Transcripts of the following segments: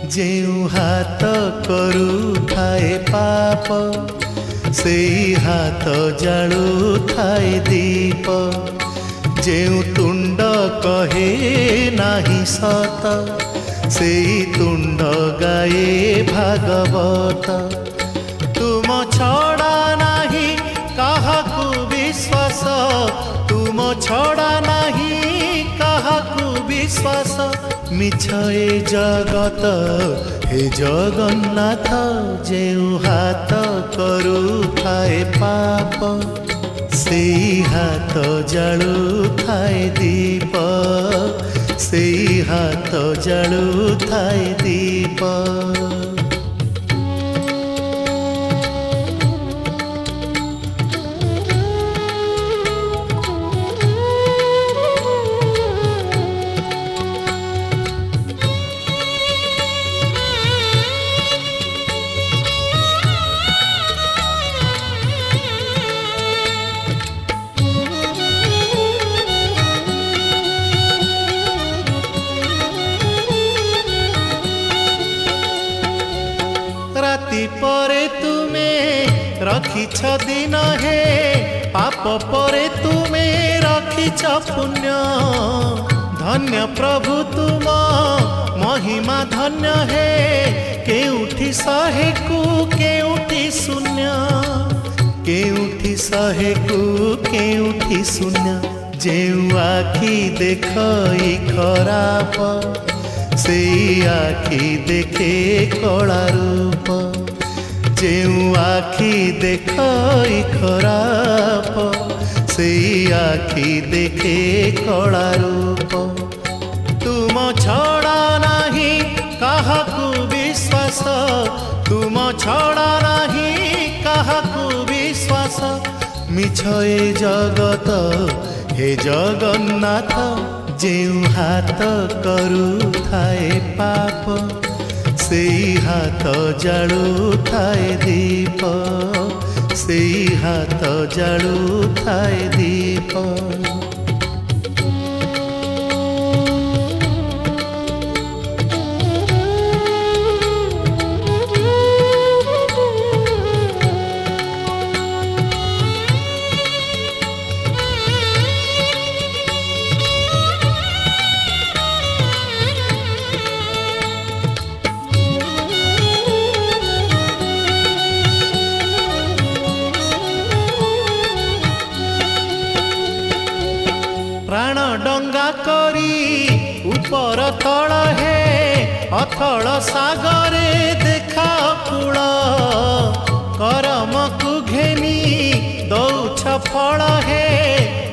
जेउ हाथ करू थाए पाप से हाथ जालू थाए दीप। जेउ तुंड कहे नाही सत से तुंड गाए भागवत। तुम छड़ा नाही काहाकू विश्वास, तुम छड़ा नाही काहाकू विश्वास। मिछ ए जगत हे जगन्नाथ, जेउ हाथ करू थाए पाप से हाथ जालू थाए दीप। से हाथ जालू थाए दीप। राति परे तुमे रखिछ दिन हे, पाप परे तुमे रखिछ पुण्य। धन्य प्रभु तुम महिमा धन्य हे, केउठी सहे कु केउठी शून्य। केउठी सहे कु केउठी शून्य। जेउ आखि देखई खराप से आखि देखे कला रूप। जेउ आखि देखई खराप से आखि देखे कला रूप। तुम छड़ा नाही काहाकू विश्वास, तुम छड़ा नाही काहाकू विश्वास। मिछ ए जगत हे जगन्नाथ, जेउ हाथ करू थाए पाप से हाथ जालू थाए दीप। से हाथ जालू थाए दीप। प्राण डंगा करी ऊपर तल हे, अथल सागरे देखा कूल। करम को घेनी दौछ फल हे,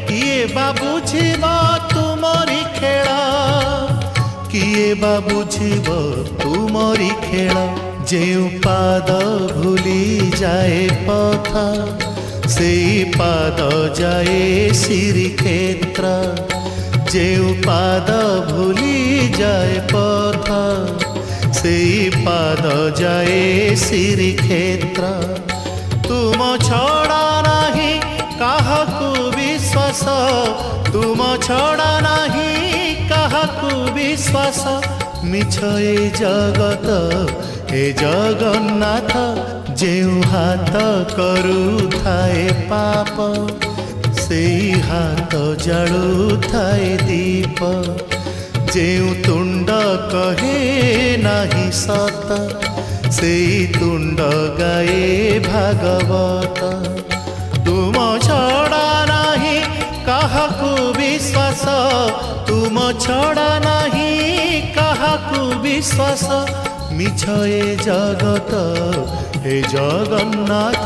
किए बा बुझिब तुमरी खेल। किए बा बुझिब तुमरी खेल। जेउ पाद भूली जाए पथ से पाद जाए श्रीक्षेत्र। जेउ पाद भूली जाए पथ से पाद जाए श्रीक्षेत्र। तुम छड़ा नाही काहाकू विश्वास, तुम छड़ा नाही काहाकू विश्वास। मिछ ए जगत हे जगन्नाथ, जेउ हाथ करू थाए पाप से हाथ जालू थाए दीप। जेउ तुंड कहे नाही सत से तुंड गाए भागवत। तुम छड़ा नाही काहाकू विश्वास, तुम छड़ा नाही काहाकू विश्वास। मिछ ए जगत हे जगन्नाथ।